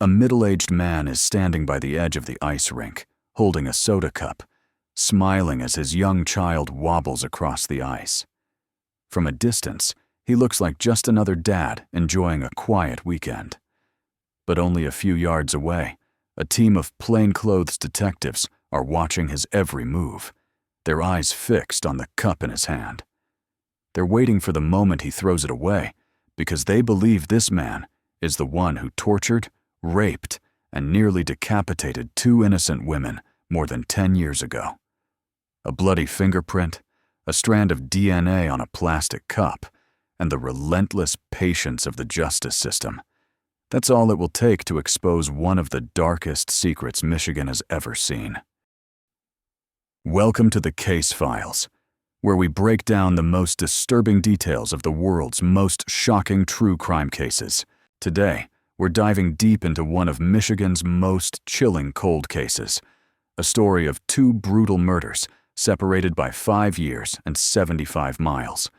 A middle-aged man is standing by the edge of the ice rink, holding a soda cup, smiling as his young child wobbles across the ice. From a distance, he looks like just another dad enjoying a quiet weekend. But only a few yards away, a team of plainclothes detectives are watching his every move, their eyes fixed on the cup in his hand. They're waiting for the moment he throws it away, because they believe this man is the one who tortured, raped, and nearly decapitated 2 innocent women more than 10 years ago. A bloody fingerprint, a strand of DNA on a plastic cup, and the relentless patience of the justice system. That's all it will take to expose one of the darkest secrets Michigan has ever seen. Welcome to the Case Files, where we break down the most disturbing details of the world's most shocking true crime cases. Today, we're diving deep into one of Michigan's most chilling cold cases, a story of 2 brutal murders separated by 5 years and 75 miles,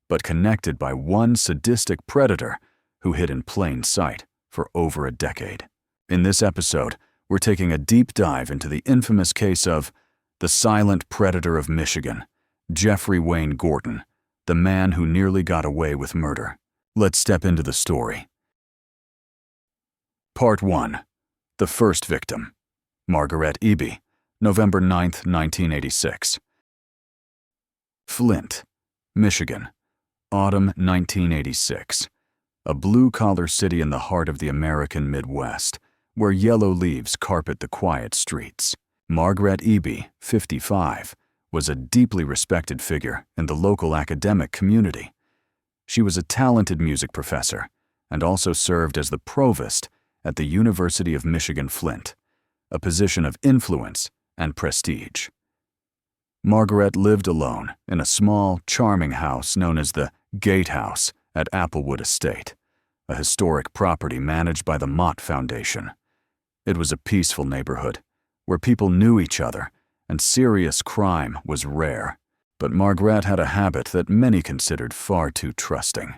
but connected by one sadistic predator who hid in plain sight for over a decade. In this episode, we're taking a deep dive into the infamous case of the silent predator of Michigan, Jeffrey Wayne Gorton, the man who nearly got away with murder. Let's step into the story. Part 1. The first victim, Margarette Eby, November 9, 1986. Flint, Michigan, autumn 1986. A blue-collar city in the heart of the American Midwest, where yellow leaves carpet the quiet streets. Margarette Eby, 55, was a deeply respected figure in the local academic community. She was a talented music professor and also served as the provost at the University of Michigan-Flint, a position of influence and prestige. Margarette lived alone in a small, charming house known as the Gatehouse at Applewood Estate, a historic property managed by the Mott Foundation. It was a peaceful neighborhood where people knew each other and serious crime was rare. But Margarette had a habit that many considered far too trusting.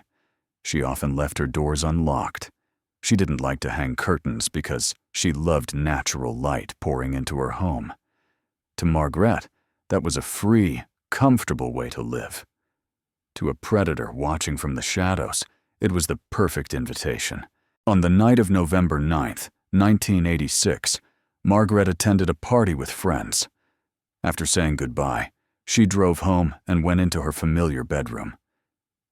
She often left her doors unlocked. She didn't like to hang curtains because she loved natural light pouring into her home. To Margarette, that was a free, comfortable way to live. To a predator watching from the shadows, it was the perfect invitation. On the night of November 9th, 1986, Margarette attended a party with friends. After saying goodbye, she drove home and went into her familiar bedroom.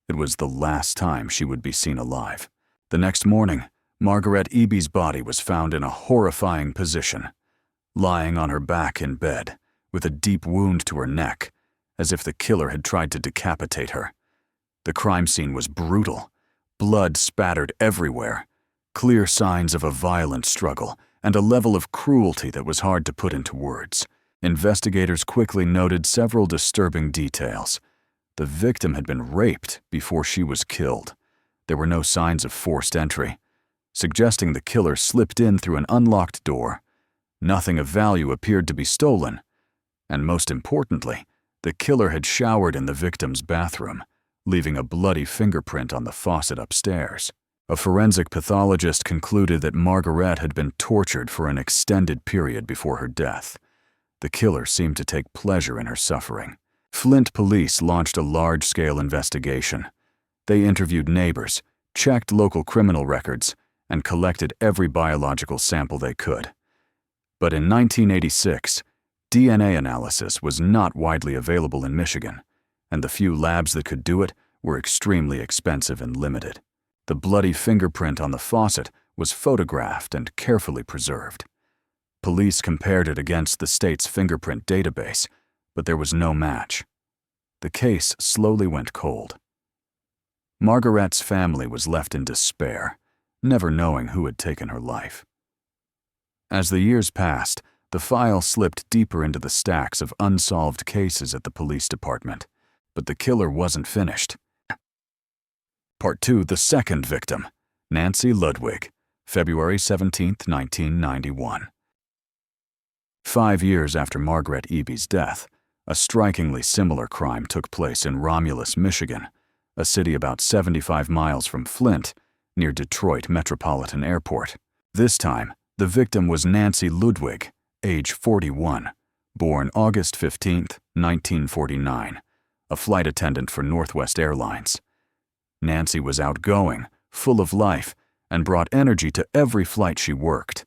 It was the last time she would be seen alive. The next morning, Margarette Eby's body was found in a horrifying position, lying on her back in bed, with a deep wound to her neck, as if the killer had tried to decapitate her. The crime scene was brutal. Blood spattered everywhere, clear signs of a violent struggle, and a level of cruelty that was hard to put into words. Investigators quickly noted several disturbing details. The victim had been raped before she was killed. There were no signs of forced entry, suggesting the killer slipped in through an unlocked door. Nothing of value appeared to be stolen. And most importantly, the killer had showered in the victim's bathroom, leaving a bloody fingerprint on the faucet upstairs. A forensic pathologist concluded that Margarette had been tortured for an extended period before her death. The killer seemed to take pleasure in her suffering. Flint police launched a large-scale investigation. They interviewed neighbors, checked local criminal records, and collected every biological sample they could. But in 1986, DNA analysis was not widely available in Michigan, and the few labs that could do it were extremely expensive and limited. The bloody fingerprint on the faucet was photographed and carefully preserved. Police compared it against the state's fingerprint database, but there was no match. The case slowly went cold. Margarette's family was left in despair, never knowing who had taken her life. As the years passed, the file slipped deeper into the stacks of unsolved cases at the police department, but the killer wasn't finished. Part 2. The second victim, Nancy Ludwig, February 17, 1991. 5 years after Margarette Eby's death, a strikingly similar crime took place in Romulus, Michigan, a city about 75 miles from Flint, near Detroit Metropolitan Airport. This time, the victim was Nancy Ludwig, age 41, born August 15, 1949, a flight attendant for Northwest Airlines. Nancy was outgoing, full of life, and brought energy to every flight she worked.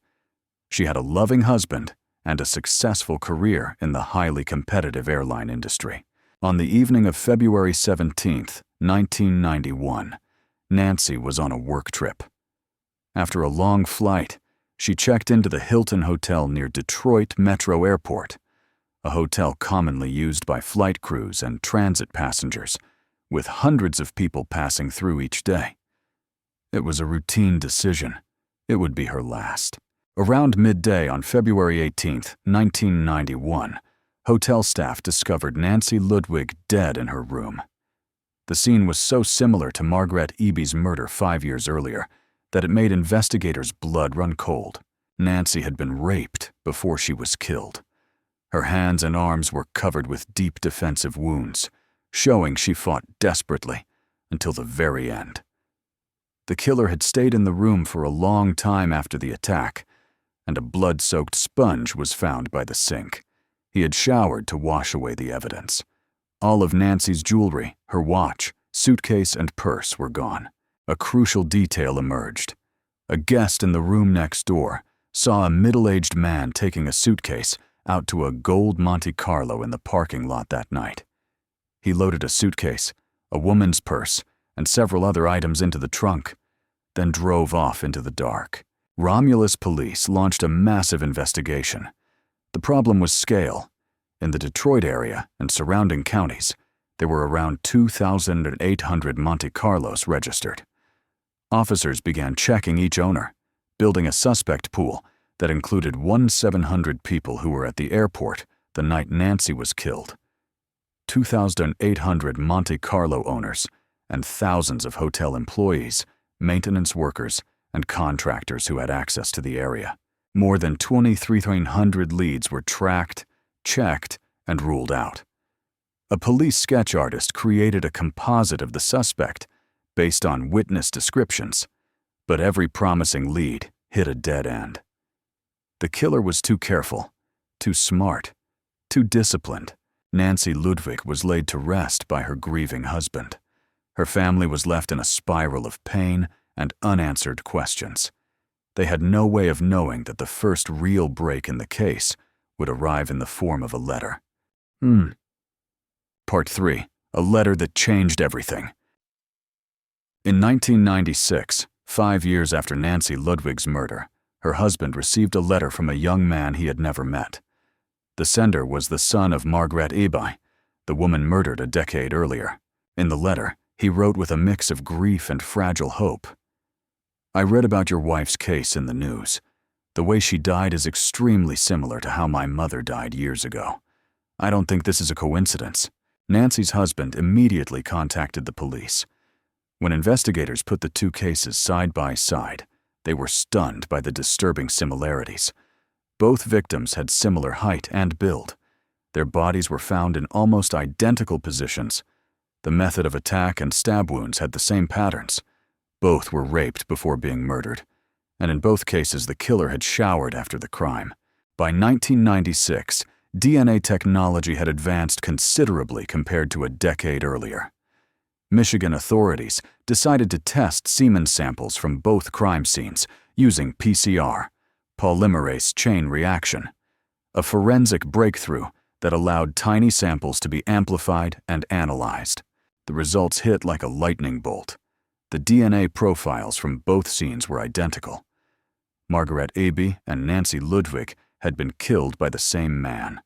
She had a loving husband and a successful career in the highly competitive airline industry. On the evening of February 17, 1991, Nancy was on a work trip. After a long flight, she checked into the Hilton Hotel near Detroit Metro Airport, a hotel commonly used by flight crews and transit passengers, with hundreds of people passing through each day. It was a routine decision. It would be her last. Around midday on February 18, 1991, hotel staff discovered Nancy Ludwig dead in her room. The scene was so similar to Margarette Eby's murder 5 years earlier that it made investigators' blood run cold. Nancy had been raped before she was killed. Her hands and arms were covered with deep defensive wounds, showing she fought desperately until the very end. The killer had stayed in the room for a long time after the attack, and a blood-soaked sponge was found by the sink. He had showered to wash away the evidence. All of Nancy's jewelry, her watch, suitcase, and purse were gone. A crucial detail emerged. A guest in the room next door saw a middle-aged man taking a suitcase out to a gold Monte Carlo in the parking lot that night. He loaded a suitcase, a woman's purse, and several other items into the trunk, then drove off into the dark. Romulus police launched a massive investigation. The problem was scale. In the Detroit area and surrounding counties, there were around 2,800 Monte Carlos registered. Officers began checking each owner, building a suspect pool that included 1,700 people who were at the airport the night Nancy was killed. 2,800 Monte Carlo owners and thousands of hotel employees, maintenance workers, and contractors who had access to the area. More than 2,300 leads were tracked, checked, and ruled out. A police sketch artist created a composite of the suspect based on witness descriptions, but every promising lead hit a dead end. The killer was too careful, too smart, too disciplined. Nancy Ludwig was laid to rest by her grieving husband. Her family was left in a spiral of pain and unanswered questions. They had no way of knowing that the first real break in the case would arrive in the form of a letter. Part 3. A letter that changed everything. In 1996, 5 years after Nancy Ludwig's murder, her husband received a letter from a young man he had never met. The sender was the son of Margarette Eby, the woman murdered a decade earlier. In the letter, he wrote with a mix of grief and fragile hope. "I read about your wife's case in the news. The way she died is extremely similar to how my mother died years ago. I don't think this is a coincidence." Nancy's husband immediately contacted the police. When investigators put the two cases side by side, they were stunned by the disturbing similarities. Both victims had similar height and build. Their bodies were found in almost identical positions. The method of attack and stab wounds had the same patterns. Both were raped before being murdered, and in both cases the killer had showered after the crime. By 1996, DNA technology had advanced considerably compared to a decade earlier. Michigan authorities decided to test semen samples from both crime scenes using PCR, polymerase chain reaction, a forensic breakthrough that allowed tiny samples to be amplified and analyzed. The results hit like a lightning bolt. The DNA profiles from both scenes were identical. Margarette Eby and Nancy Ludwig had been killed by the same man.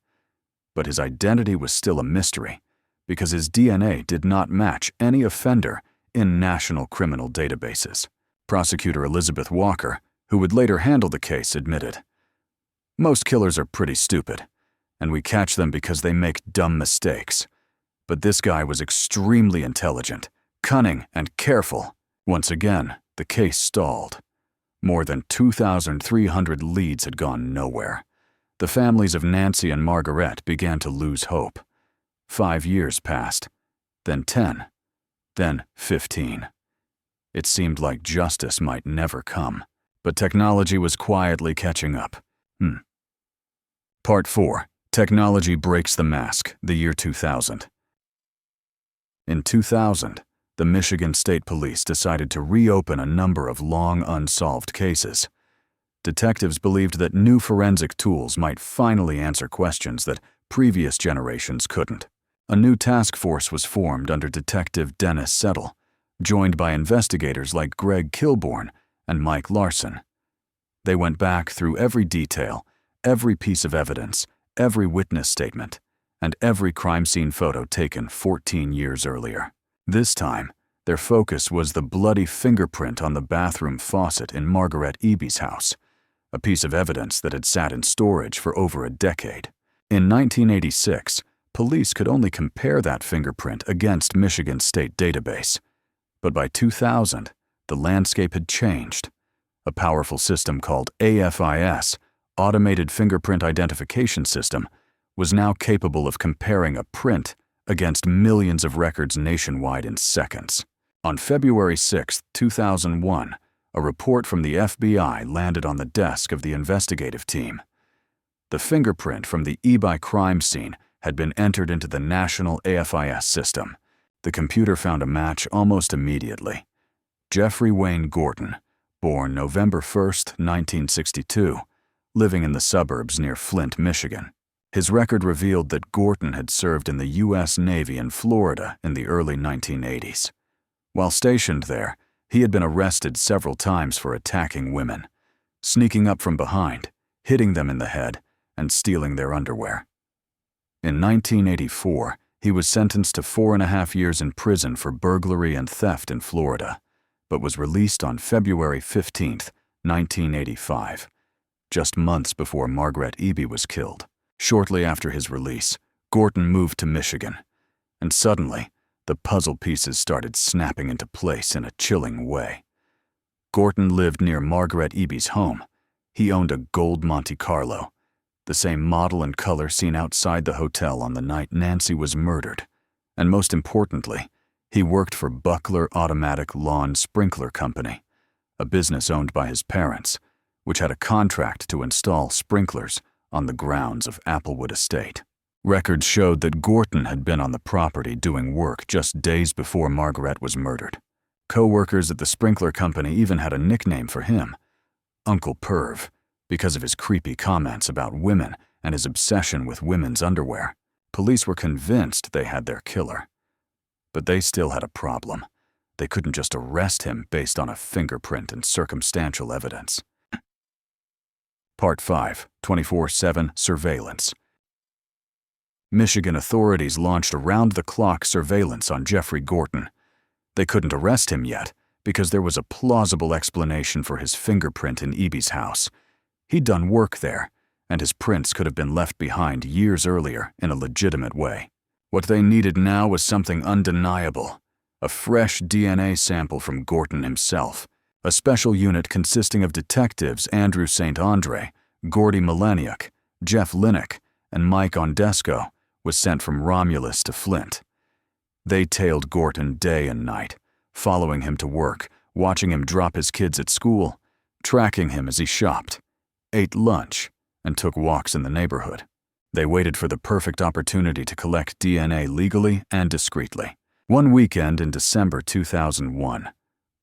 But his identity was still a mystery because his DNA did not match any offender in national criminal databases. Prosecutor Elizabeth Walker, who would later handle the case, admitted, "Most killers are pretty stupid, and we catch them because they make dumb mistakes. But this guy was extremely intelligent, cunning, and careful." Once again, the case stalled. More than 2,300 leads had gone nowhere. The families of Nancy and Margarette began to lose hope. 5 years passed, then 10, then 15. It seemed like justice might never come. But technology was quietly catching up. Part 4. Technology breaks the mask, the year 2000. In 2000, the Michigan State Police decided to reopen a number of long unsolved cases. Detectives believed that new forensic tools might finally answer questions that previous generations couldn't. A new task force was formed under Detective Dennis Settle, joined by investigators like Greg Kilborn and Mike Larson. They went back through every detail, every piece of evidence, every witness statement, and every crime scene photo taken 14 years earlier. This time, their focus was the bloody fingerprint on the bathroom faucet in Margarette Eby's house, a piece of evidence that had sat in storage for over a decade. In 1986, police could only compare that fingerprint against Michigan's state database. But by 2000, the landscape had changed. A powerful system called AFIS, Automated Fingerprint Identification System, was now capable of comparing a print against millions of records nationwide in seconds. On February 6, 2001, a report from the FBI landed on the desk of the investigative team. The fingerprint from the Eby crime scene had been entered into the national AFIS system. The computer found a match almost immediately. Jeffrey Wayne Gorton, born November 1, 1962, living in the suburbs near Flint, Michigan. His record revealed that Gorton had served in the U.S. Navy in Florida in the early 1980s. While stationed there, he had been arrested several times for attacking women, sneaking up from behind, hitting them in the head, and stealing their underwear. In 1984, he was sentenced to 4.5 years in prison for burglary and theft in Florida, but was released on February 15, 1985, just months before Margarette Eby was killed. Shortly after his release, Gorton moved to Michigan, and suddenly, the puzzle pieces started snapping into place in a chilling way. Gorton lived near Margarette Eby's home. He owned a gold Monte Carlo, the same model and color seen outside the hotel on the night Nancy was murdered. And most importantly, he worked for Buckler Automatic Lawn Sprinkler Company, a business owned by his parents, which had a contract to install sprinklers on the grounds of Applewood Estate. Records showed that Gorton had been on the property doing work just days before Margarette was murdered. Co-workers at the sprinkler company even had a nickname for him, Uncle Perv, because of his creepy comments about women and his obsession with women's underwear. Police were convinced they had their killer. But they still had a problem. They couldn't just arrest him based on a fingerprint and circumstantial evidence. Part 5. 24/7 Surveillance. Michigan authorities launched around-the-clock surveillance on Jeffrey Gorton. They couldn't arrest him yet because there was a plausible explanation for his fingerprint in Eby's house. He'd done work there, and his prints could have been left behind years earlier in a legitimate way. What they needed now was something undeniable, a fresh DNA sample from Gorton himself. A special unit consisting of detectives Andrew St. Andre, Gordy Milaniuk, Jeff Linnick, and Mike Ondesco was sent from Romulus to Flint. They tailed Gorton day and night, following him to work, watching him drop his kids at school, tracking him as he shopped, ate lunch, and took walks in the neighborhood. They waited for the perfect opportunity to collect DNA legally and discreetly. One weekend in December 2001,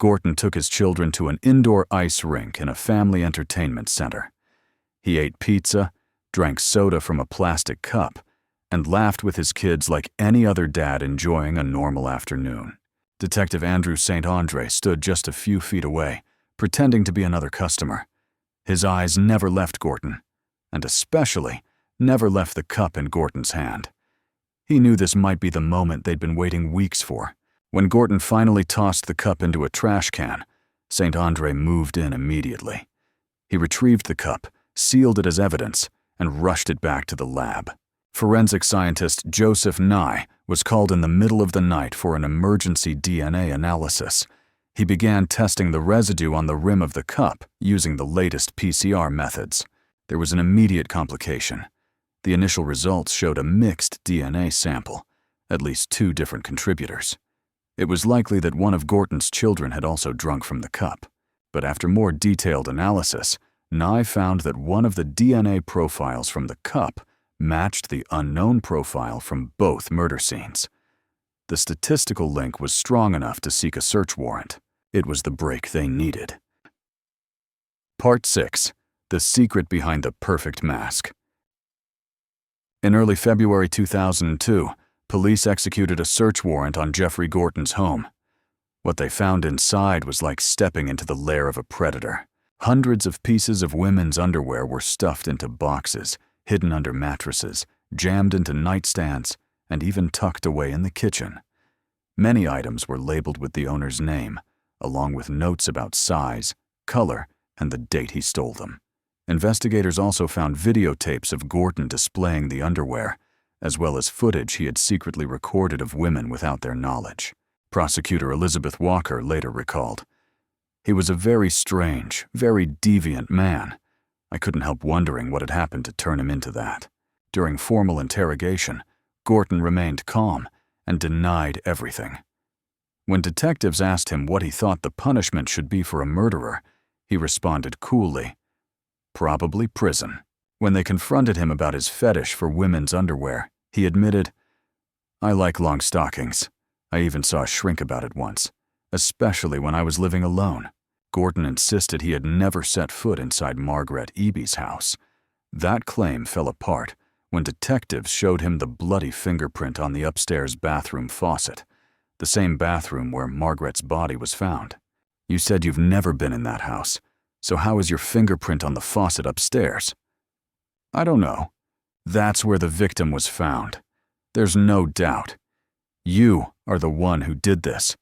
Gorton took his children to an indoor ice rink in a family entertainment center. He ate pizza, drank soda from a plastic cup, and laughed with his kids like any other dad enjoying a normal afternoon. Detective Andrew St. Andre stood just a few feet away, pretending to be another customer. His eyes never left Gorton, and especially never left the cup in Gorton's hand. He knew this might be the moment they'd been waiting weeks for. When Gorton finally tossed the cup into a trash can, St. Andre moved in immediately. He retrieved the cup, sealed it as evidence, and rushed it back to the lab. Forensic scientist Joseph Nye was called in the middle of the night for an emergency DNA analysis. He began testing the residue on the rim of the cup using the latest PCR methods. There was an immediate complication. The initial results showed a mixed DNA sample, at least 2 different contributors. It was likely that one of Gorton's children had also drunk from the cup. But after more detailed analysis, Nye found that one of the DNA profiles from the cup matched the unknown profile from both murder scenes. The statistical link was strong enough to seek a search warrant. It was the break they needed. Part 6. The secret behind the perfect mask. In early February 2002, police executed a search warrant on Jeffrey Gorton's home. What they found inside was like stepping into the lair of a predator. Hundreds of pieces of women's underwear were stuffed into boxes, hidden under mattresses, jammed into nightstands, and even tucked away in the kitchen. Many items were labeled with the owner's name, along with notes about size, color, and the date he stole them. Investigators also found videotapes of Gorton displaying the underwear, as well as footage he had secretly recorded of women without their knowledge. Prosecutor Elizabeth Walker later recalled, "He was a very strange, very deviant man. I couldn't help wondering what had happened to turn him into that." During formal interrogation, Gorton remained calm and denied everything. When detectives asked him what he thought the punishment should be for a murderer, he responded coolly, "Probably prison." When they confronted him about his fetish for women's underwear, he admitted, "I like long stockings. I even saw a shrink about it once, especially when I was living alone." Gorton insisted he had never set foot inside Margarette Eby's house. That claim fell apart when detectives showed him the bloody fingerprint on the upstairs bathroom faucet, the same bathroom where Margarette's body was found. "You said you've never been in that house, so how is your fingerprint on the faucet upstairs?" "I don't know. That's where the victim was found. There's no doubt. You are the one who did this."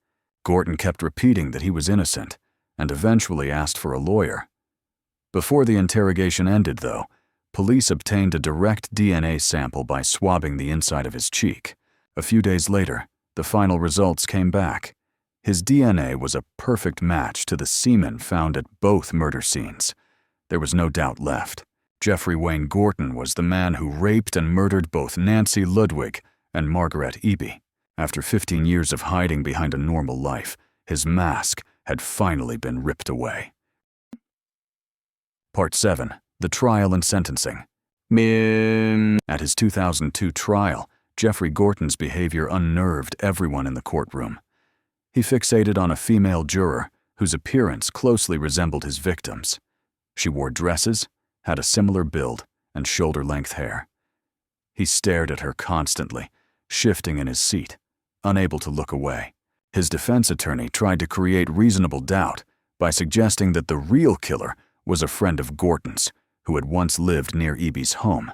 Gorton kept repeating that he was innocent, and eventually asked for a lawyer. Before the interrogation ended, though, police obtained a direct DNA sample by swabbing the inside of his cheek. A few days later, the final results came back. His DNA was a perfect match to the semen found at both murder scenes. There was no doubt left. Jeffrey Wayne Gorton was the man who raped and murdered both Nancy Ludwig and Margarette Eby. After 15 years of hiding behind a normal life, his mask had finally been ripped away. Part 7. The Trial and Sentencing. At his 2002 trial, Jeffrey Gorton's behavior unnerved everyone in the courtroom. He fixated on a female juror whose appearance closely resembled his victim's. She wore dresses, had a similar build, and shoulder-length hair. He stared at her constantly, shifting in his seat, unable to look away. His defense attorney tried to create reasonable doubt by suggesting that the real killer was a friend of Gorton's who had once lived near Eby's home.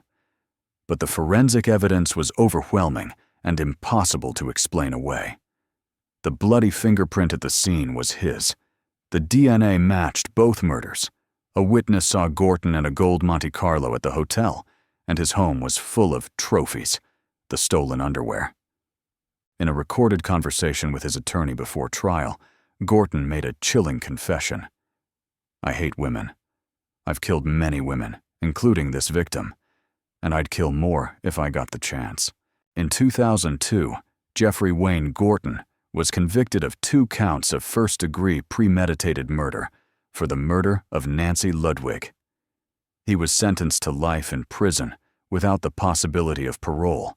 But the forensic evidence was overwhelming and impossible to explain away. The bloody fingerprint at the scene was his. The DNA matched both murders. A witness saw Gorton in a gold Monte Carlo at the hotel, and his home was full of trophies, the stolen underwear. In a recorded conversation with his attorney before trial, Gorton made a chilling confession. "I hate women. I've killed many women, including this victim, and I'd kill more if I got the chance." In 2002, Jeffrey Wayne Gorton was convicted of 2 counts of first-degree premeditated murder for the murder of Nancy Ludwig. He was sentenced to life in prison without the possibility of parole,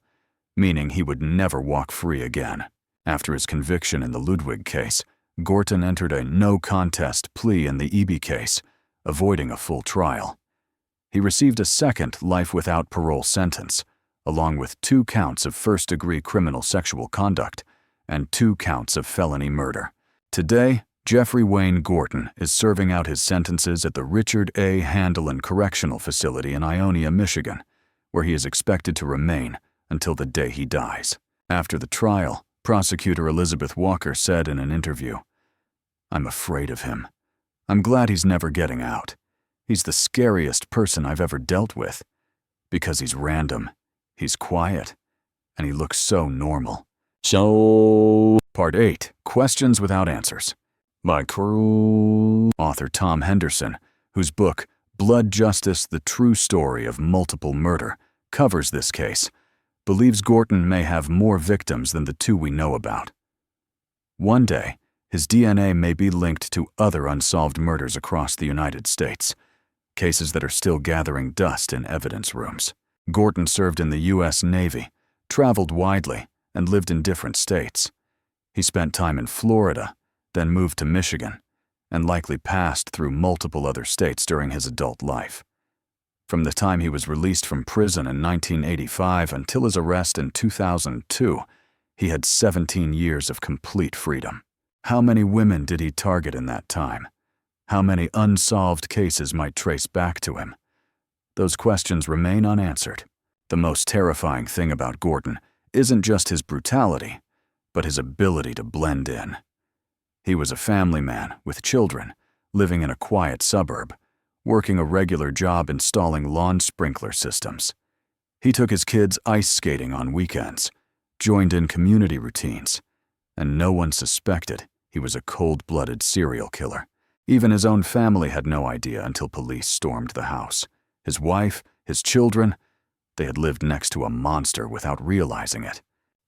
meaning he would never walk free again. After his conviction in the Ludwig case, Gorton entered a no-contest plea in the Eby case, avoiding a full trial. He received a second life without parole sentence, along with 2 counts of first-degree criminal sexual conduct and 2 counts of felony murder. Today, Jeffrey Wayne Gorton is serving out his sentences at the Richard A. Handelin Correctional Facility in Ionia, Michigan, where he is expected to remain until the day he dies. After the trial, prosecutor Elizabeth Walker said in an interview, "I'm afraid of him. I'm glad he's never getting out. He's the scariest person I've ever dealt with. Because he's random, he's quiet, and he looks so normal." Part 8. Questions Without Answers. By author Tom Henderson, whose book, Blood Justice: The True Story of Multiple Murder, covers this case, believes Gorton may have more victims than the 2 we know about. One day, His DNA may be linked to other unsolved murders across the United States, cases that are still gathering dust in evidence rooms. Gorton served in the U.S. Navy, traveled widely, and lived in different states. He spent time in Florida, then moved to Michigan, and likely passed through multiple other states during his adult life. From the time he was released from prison in 1985 until his arrest in 2002, he had 17 years of complete freedom. How many women did he target in that time? How many unsolved cases might trace back to him? Those questions remain unanswered. The most terrifying thing about Gorton isn't just his brutality, but his ability to blend in. He was a family man with children, living in a quiet suburb, working a regular job installing lawn sprinkler systems. He took his kids ice skating on weekends, joined in community routines, and no one suspected he was a cold-blooded serial killer. Even his own family had no idea until police stormed the house. His wife, his children, they had lived next to a monster without realizing it.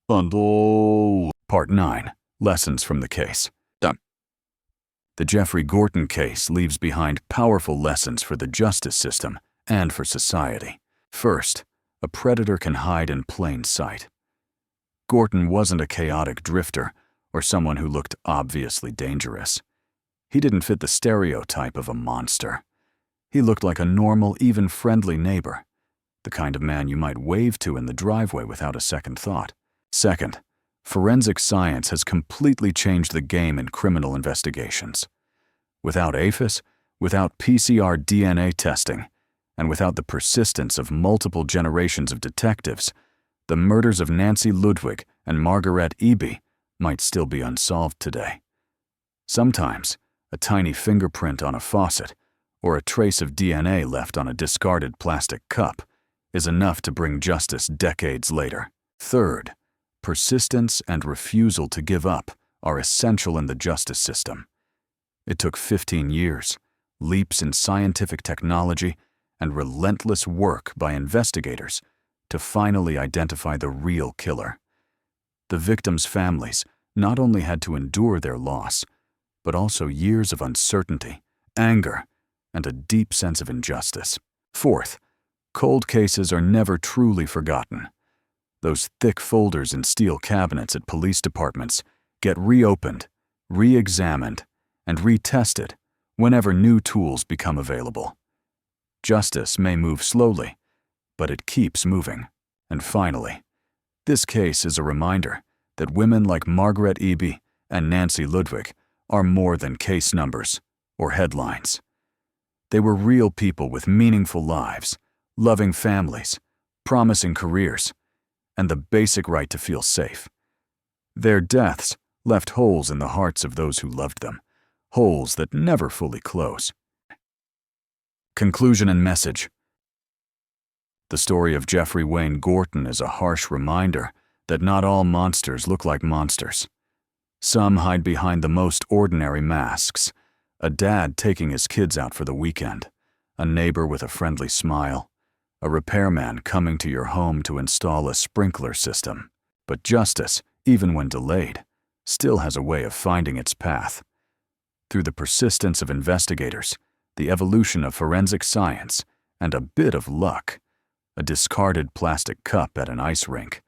Part 9. Lessons from the case. The Jeffrey Gorton case leaves behind powerful lessons for the justice system and for society. First, a predator can hide in plain sight. Gorton wasn't a chaotic drifter or someone who looked obviously dangerous. He didn't fit the stereotype of a monster. He looked like a normal, even friendly neighbor, the kind of man you might wave to in the driveway without a second thought. Second, forensic science has completely changed the game in criminal investigations. Without APHIS, without PCR DNA testing, and without the persistence of multiple generations of detectives, the murders of Nancy Ludwig and Margarette Eby might still be unsolved today. Sometimes, a tiny fingerprint on a faucet or a trace of DNA left on a discarded plastic cup is enough to bring justice decades later. Third, persistence and refusal to give up are essential in the justice system. It took 15 years, leaps in scientific technology, and relentless work by investigators to finally identify the real killer. The victims' families not only had to endure their loss, but also years of uncertainty, anger, and a deep sense of injustice. Fourth, cold cases are never truly forgotten. Those thick folders in steel cabinets at police departments get reopened, re-examined, and retested whenever new tools become available. Justice may move slowly, but it keeps moving. And finally, this case is a reminder that women like Margarette Eby and Nancy Ludwig are more than case numbers or headlines. They were real people with meaningful lives, loving families, promising careers, and the basic right to feel safe. Their deaths left holes in the hearts of those who loved them, holes that never fully close. Conclusion and message. The story of Jeffrey Wayne Gorton is a harsh reminder that not all monsters look like monsters. Some hide behind the most ordinary masks: a dad taking his kids out for the weekend, a neighbor with a friendly smile, a repairman coming to your home to install a sprinkler system. But justice, even when delayed, still has a way of finding its path. Through the persistence of investigators, the evolution of forensic science, and a bit of luck, a discarded plastic cup at an ice rink,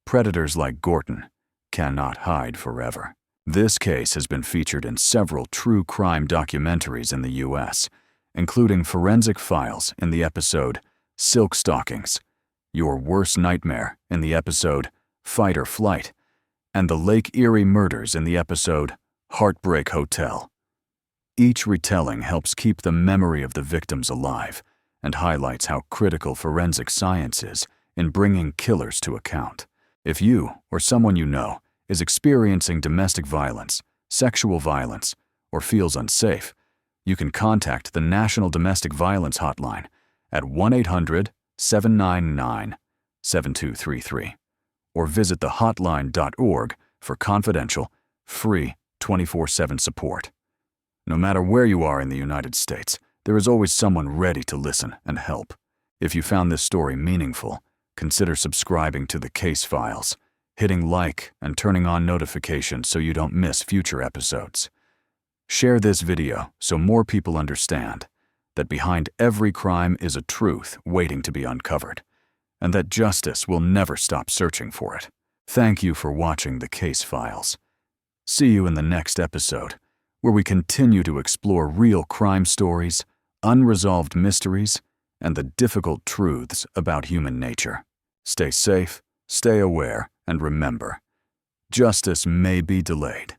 predators like Gorton cannot hide forever. This case has been featured in several true crime documentaries in the U.S., including Forensic Files in the episode Silk Stockings, Your Worst Nightmare in the episode Fight or Flight, and the Lake Erie Murders in the episode Heartbreak Hotel. Each retelling helps keep the memory of the victims alive and highlights how critical forensic science is in bringing killers to account. If you or someone you know is experiencing domestic violence, sexual violence, or feels unsafe, you can contact the National Domestic Violence Hotline at 1-800-799-7233 or visit thehotline.org for confidential, free 24/7 support. No matter where you are in the United States, there is always someone ready to listen and help. If you found this story meaningful, consider subscribing to the Case Files. hitting like and turning on notifications so you don't miss future episodes. Share this video so more people understand that behind every crime is a truth waiting to be uncovered, and that justice will never stop searching for it. Thank you for watching The Case Files. See you in the next episode, where we continue to explore real crime stories, unresolved mysteries, and the difficult truths about human nature. Stay safe, stay aware, and remember, justice may be delayed,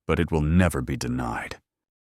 but it will never be denied.